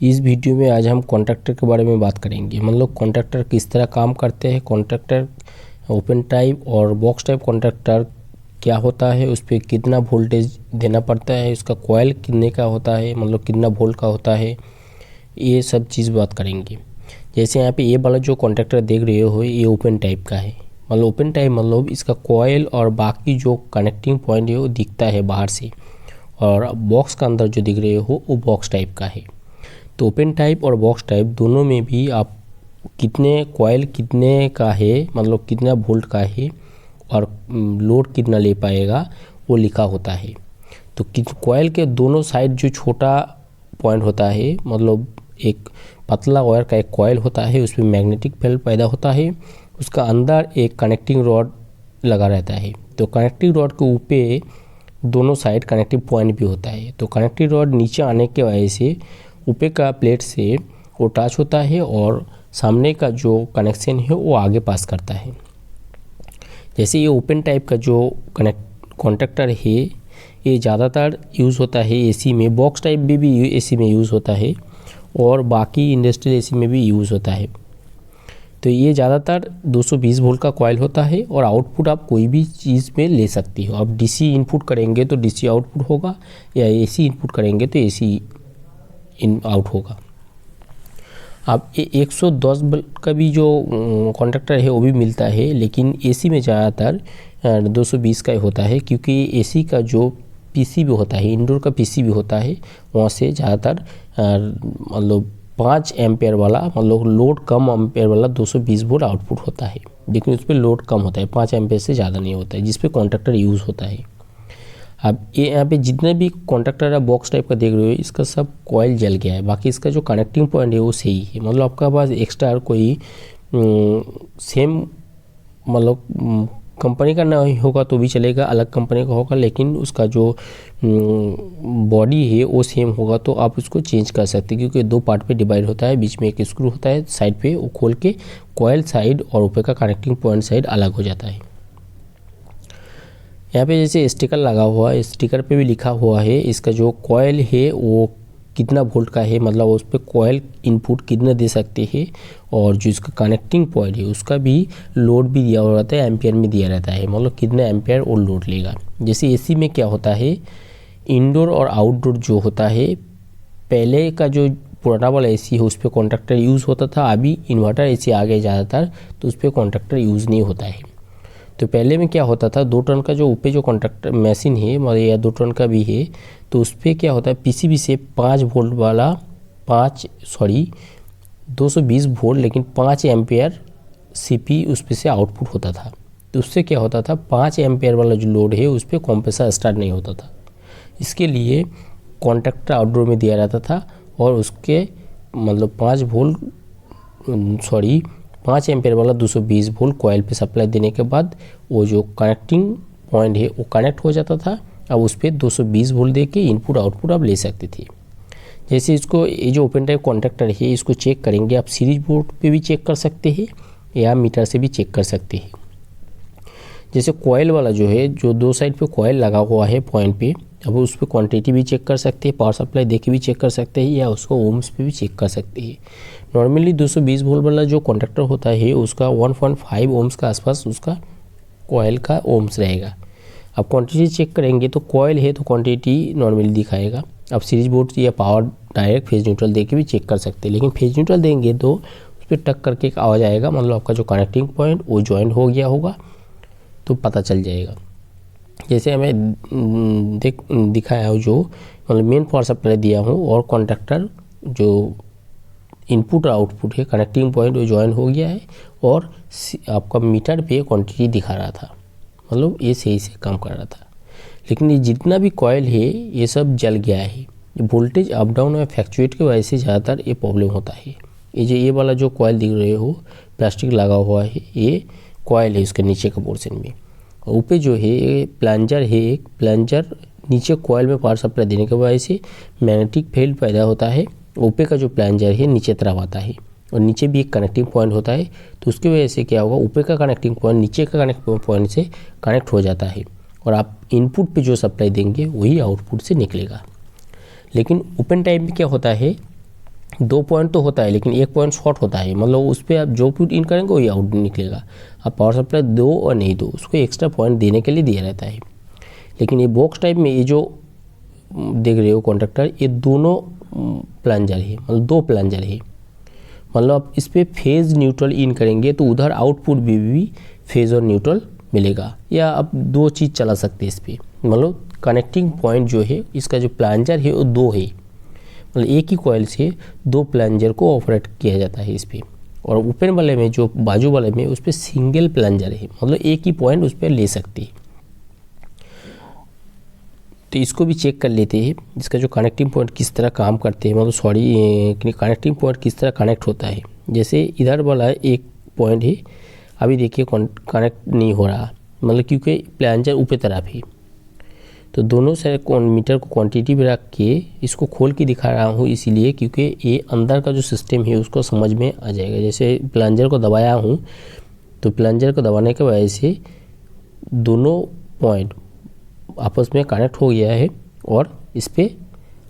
इस वीडियो में आज हम कॉन्ट्रैक्टर के बारे में बात करेंगे। मतलब कॉन्ट्रैक्टर किस तरह काम करते हैं, कॉन्ट्रैक्टर ओपन टाइप और बॉक्स टाइप कॉन्ट्रैक्टर क्या होता है, उस पर कितना वोल्टेज देना पड़ता है, उसका कॉइल कितने का होता है, मतलब कितना वोल्ट का होता है, ये सब चीज़ बात करेंगे। जैसे यहाँ पे ये वाला जो कॉन्ट्रैक्टर देख रहे हो ये ओपन टाइप का है। मतलब ओपन टाइप मतलब इसका कॉइल और बाकी जो कनेक्टिंग पॉइंट है वो दिखता है बाहर से, और बॉक्स का अंदर जो दिख रहे हो वो बॉक्स टाइप का है। तो ओपन टाइप और बॉक्स टाइप दोनों में भी आप कितने कॉइल कितने का है, मतलब कितना वोल्ट का है और लोड कितना ले पाएगा वो लिखा होता है। तो कॉइल के दोनों साइड जो छोटा पॉइंट होता है, मतलब एक पतला वायर का एक कॉइल होता है, उसमें मैग्नेटिक फील्ड पैदा होता है, उसका अंदर एक कनेक्टिंग रॉड लगा रहता है। तो कनेक्टिंग रॉड के ऊपर दोनों साइड कनेक्टिव पॉइंट भी होता है। तो कनेक्टिंग रॉड नीचे आने के वजह से ऊपर का प्लेट से वो टच होता है और सामने का जो कनेक्शन है वो आगे पास करता है। जैसे ये ओपन टाइप का जो कॉन्ट्रैक्टर है ये ज़्यादातर यूज़ होता है एसी में, बॉक्स टाइप भी एसी में यूज़ होता है और बाकी इंडस्ट्रियल एसी में भी यूज़ होता है। तो ये ज़्यादातर 220 वोल्ट का कॉइल होता है और आउटपुट आप कोई भी चीज़ में ले सकती हो। आप डीसी इनपुट करेंगे तो डीसी आउटपुट होगा, या एसी इनपुट करेंगे तो एसी आउट होगा। अब 110 वोल्ट का भी जो कॉन्ट्रैक्टर है वो भी मिलता है, लेकिन एसी में ज़्यादातर 220 का ही होता है, क्योंकि एसी का जो पीसी भी होता है, इंडोर का पीसी भी होता है, वहाँ से ज़्यादातर मतलब 5 एम्पेयर वाला, मतलब लोड कम एम्पेयर वाला 220 वोल्ट आउटपुट होता है, लेकिन उस पर लोड कम होता है, 5 एम्पेयर से ज़्यादा नहीं होता है, जिस पे कॉन्ट्रैक्टर यूज़ होता है। अब ये यहाँ पे जितने भी कॉन्ट्रैक्टर बॉक्स टाइप का देख रहे हो इसका सब कॉइल जल गया है, बाकी इसका जो कनेक्टिंग पॉइंट है वो सही है। मतलब आपका पास एक्स्ट्रा कोई सेम मतलब कंपनी का नहीं होगा तो भी चलेगा, अलग कंपनी का होगा, लेकिन उसका जो बॉडी है वो सेम होगा तो आप उसको चेंज कर सकते हैं, क्योंकि 2 पार्ट पे डिवाइड होता है, बीच में एक स्क्रू होता है साइड पे, वो खोल के कॉइल साइड और ऊपर का कनेक्टिंग पॉइंट साइड अलग हो जाता है। यहाँ पे जैसे स्टिकर लगा हुआ है, स्टिकर पे भी लिखा हुआ है इसका जो कॉइल है वो कितना वोल्ट का है, मतलब उस पर कॉइल इनपुट कितना दे सकते हैं, और जो इसका कनेक्टिंग पॉइंट है उसका भी लोड भी दिया हुआ रहता है, एम्पियर में दिया रहता है, मतलब कितना एम्पियर और लोड लेगा। जैसे एसी में क्या होता है, इंडोर और आउटडोर जो होता है, पहले का जो पुराना वाला एसी है उस पर कॉन्ट्रैक्टर यूज़ होता था, अभी इन्वर्टर एसी आ गए ज़्यादातर तो उस पर कॉन्ट्रैक्टर यूज़ नहीं होता है। तो पहले में क्या होता था, 2 टन का जो ऊपर जो कॉन्ट्रैक्टर मशीन है, मतलब या 2 टन का भी है, तो उस पर क्या होता है पीसीबी से 5 वोल्ट वाला 220 वोल्ट लेकिन 5 एम्पेयर सीपी उस पर से आउटपुट होता था। तो उससे क्या होता था 5 एम्पेयर वाला जो लोड है उस पर कंप्रेसर स्टार्ट नहीं होता था, इसके लिए कॉन्ट्रैक्टर आउटडोर में दिया रहता था और उसके मतलब 5 एम्पेयर वाला 220 वोल्ट कॉइल पे सप्लाई देने के बाद वो जो कनेक्टिंग पॉइंट है वो कनेक्ट हो जाता था। अब उस पर 220 वोल्ट दे के इनपुट आउटपुट आप ले सकते थे। जैसे इसको ये जो ओपन टाइप कॉन्ट्रैक्टर है इसको चेक करेंगे, आप सीरीज बोर्ड पे भी चेक कर सकते हैं या मीटर से भी चेक कर सकते हैं। जैसे कॉइल वाला जो है, जो 2 साइड पे कॉइल लगा हुआ है पॉइंट पे, अब उस पर क्वांटिटी भी चेक कर सकते हैं, पावर सप्लाई देके भी चेक कर सकते हैं, या उसको ओम्स पे भी चेक कर सकते हैं। नॉर्मली 220 वोल्ट वाला जो कॉन्ट्रैक्टर होता है उसका 1.5 ओम्स का आसपास उसका कॉइल का ओम्स रहेगा। अब क्वांटिटी चेक करेंगे तो कॉइल है तो क्वांटिटी नॉर्मली दिखाएगा। अब सीरीज बोर्ड या पावर डायरेक्ट फेज न्यूट्रल देके भी चेक कर सकते हैं, लेकिन फेज न्यूट्रल देंगे तो उस पर टक करके एक आवाज़ आएगा, मतलब आपका जो कनेक्टिंग पॉइंट वो ज्वाइंट हो गया होगा तो पता चल जाएगा। जैसे हमें दिखाया हो जो मतलब मेन पावर सप्लाई दिया हूँ और कॉन्ट्रैक्टर जो इनपुट और आउटपुट है कनेक्टिंग पॉइंट वो ज्वाइन हो गया है और आपका मीटर पे क्वांटिटी दिखा रहा था, मतलब ये सही से काम कर रहा था। लेकिन ये जितना भी कॉइल है ये सब जल गया है, वोल्टेज अप डाउन और फ्लक्चुएट की वजह से ज़्यादातर ये प्रॉब्लम होता है। ये वाला जो कॉइल दिख रहे हो प्लास्टिक लगा हुआ है, ये कॉइल है इसके नीचे का पोर्शन में, और ऊपर जो है प्लंजर है, एक प्लंजर नीचे कॉइल में पावर सप्लाई देने की वजह से मैग्नेटिक फील्ड पैदा होता है, ऊपर का जो प्लंजर है नीचे तरफ आता है और नीचे भी एक कनेक्टिंग पॉइंट होता है, तो उसकी वजह से क्या होगा ऊपर का कनेक्टिंग पॉइंट नीचे का कनेक्टिंग पॉइंट से कनेक्ट हो जाता है और आप इनपुट पे जो सप्लाई देंगे वही आउटपुट से निकलेगा। लेकिन ओपन टाइप में क्या होता है, 2 पॉइंट तो होता है लेकिन 1 पॉइंट शॉर्ट होता है, मतलब उस पर आप जो पुट इन करेंगे वही आउट निकलेगा। अब पावर सप्लाई दो और नहीं दो, उसको एक्स्ट्रा पॉइंट देने के लिए दिया रहता है। लेकिन ये बॉक्स टाइप में ये जो देख रहे हो कॉन्ट्रैक्टर, ये दोनों प्लंजर है, मतलब 2 प्लंजर है। मतलब आप इस पर फेज़ न्यूट्रल इन करेंगे तो उधर आउटपुट भी फेज़ और न्यूट्रल मिलेगा, या आप 2 चीज़ चला सकते हैं इस पर। मतलब कनेक्टिंग पॉइंट जो है इसका जो प्लंजर है वो 2 है, मतलब एक ही कॉइल से 2 प्लंजर को ऑपरेट किया जाता है इस पर। और ओपन वाले में जो बाजू वाले में उस पर सिंगल प्लंजर है, मतलब एक ही पॉइंट उस पर ले सकते हैं। तो इसको भी चेक कर लेते हैं, इसका जो कनेक्टिंग पॉइंट किस तरह काम करते हैं, मतलब कनेक्टिंग पॉइंट किस तरह कनेक्ट होता है। जैसे इधर वाला एक पॉइंट है, अभी देखिए कनेक्ट नहीं हो रहा, मतलब क्योंकि प्लंजर ऊपर तरफ है। तो दोनों से मीटर को क्वांटिटी में रख के इसको खोल के दिखा रहा हूँ, इसीलिए क्योंकि ये अंदर का जो सिस्टम है उसको समझ में आ जाएगा। जैसे प्लंजर को दबाया हूँ, तो प्लंजर को दबाने की वजह से दोनों पॉइंट आपस में कनेक्ट हो गया है और इस पर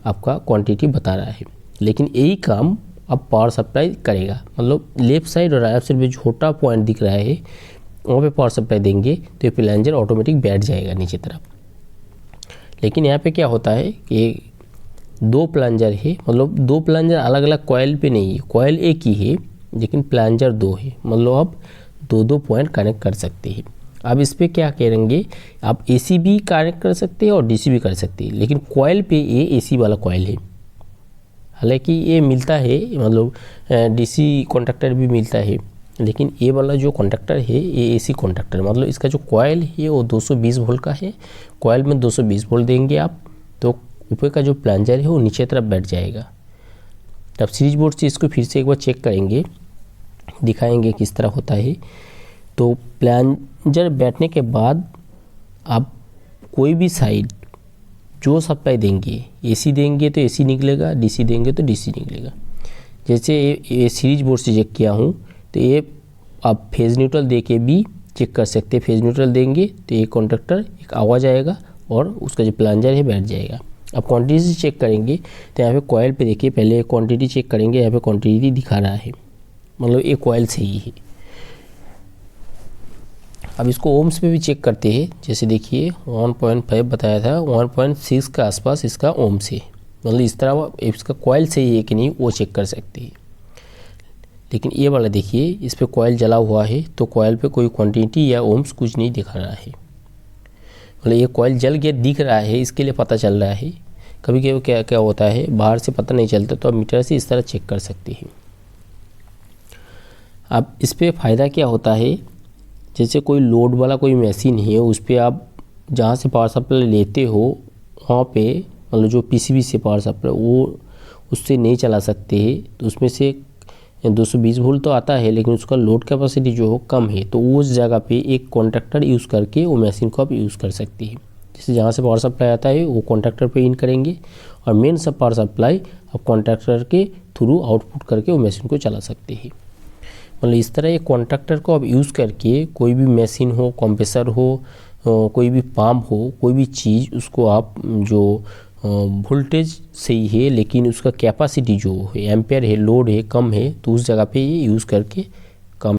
आपका क्वांटिटी बता रहा है। लेकिन यही काम अब पावर सप्लाई करेगा, मतलब लेफ्ट साइड और राइट साइड में छोटा पॉइंट दिख रहा है, वहाँ पे पावर सप्लाई देंगे तो ये प्लंजर ऑटोमेटिक बैठ जाएगा नीचे तरफ। लेकिन यहाँ पे क्या होता है कि 2 प्लंजर है, मतलब 2 प्लंजर अलग अलग कॉइल पे नहीं है, कॉइल एक ही है लेकिन प्लंजर 2 है, मतलब आप 2 पॉइंट कनेक्ट कर सकते हैं। अब इस पर क्या करेंगे, आप AC भी कनेक्ट कर सकते हैं और DC भी कर सकते हैं, लेकिन कॉइल पे ये AC वाला कॉइल है। हालांकि ये मिलता है, मतलब DC कॉन्टैक्टर भी मिलता है, लेकिन ये वाला जो कॉन्टैक्टर है ये AC कॉन्टैक्टर, मतलब इसका जो कॉइल है वो 220 वोल्ट का है। कॉइल में 220 वोल्ट देंगे आप तो ऊपर का जो प्लंजर है वो नीचे तरफ बैठ जाएगा। तब सीरीज बोर्ड से इसको फिर से एक बार चेक करेंगे, दिखाएंगे किस तरह होता है। तो प्लंजर बैठने के बाद आप कोई भी साइड जो सप्लाई देंगे, AC देंगे तो AC निकलेगा, DC देंगे तो DC निकलेगा। जैसे ये सीरीज बोर्ड से चेक किया हूँ, तो ये आप फेज़ न्यूट्रल दे के भी चेक कर सकते हैं। फेज़ न्यूट्रल देंगे तो ये कॉन्ट्रैक्टर एक आवाज़ आएगा और उसका जो प्लंजर है बैठ जाएगा। अब क्वांटिटी से चेक करेंगे तो यहाँ पे कॉइल पे देखिए, पहले क्वांटिटी चेक करेंगे, यहाँ पे क्वांटिटी दिखा रहा है, मतलब ये कॉइल सही है। अब इसको ओम्स पे भी चेक करते हैं। जैसे देखिए 1.5 बताया था, 1.6 के आसपास इसका ओम्स है, मतलब इस तरह इसका कॉइल सही है कि नहीं वो चेक कर सकते हैं। लेकिन ये वाला देखिए, इस पे कॉइल जला हुआ है तो कॉइल पे कोई क्वांटिटी या ओम्स कुछ नहीं दिखा रहा है, मतलब ये कॉइल जल गया दिख रहा है, इसके लिए पता चल रहा है। कभी कभी क्या क्या होता है बाहर से पता नहीं चलता, तो आप मीटर से इस तरह चेक कर सकते हैं। अब इस पर फ़ायदा क्या होता है, जैसे कोई लोड वाला कोई मशीन है, उस पर आप जहाँ से पावर सप्लाई लेते हो वहाँ पे, मतलब जो PCB से पावर सप्लाई वो उससे नहीं चला सकते हैं, तो उसमें से 220 वोल्ट तो आता है लेकिन उसका लोड कैपेसिटी जो हो कम है, तो उस जगह पे एक कॉन्टैक्टर यूज़ करके वो मशीन को आप यूज़ कर सकते हैं। जैसे जहाँ से पावर सप्लाई आता है वो कॉन्टैक्टर पे इन करेंगे और मेन सब पावर सप्लाई आप कॉन्टैक्टर के थ्रू आउटपुट करके वो मशीन को चला सकते हैं। मतलब इस तरह एक कॉन्टैक्टर को आप यूज़ करके कोई भी मशीन हो, कंप्रेसर हो, कोई भी पंप हो, कोई भी चीज़, उसको आप जो वोल्टेज सही है लेकिन उसका कैपेसिटी जो है एम्पेयर है, लोड है कम है, तो उस जगह पे ये यूज़ करके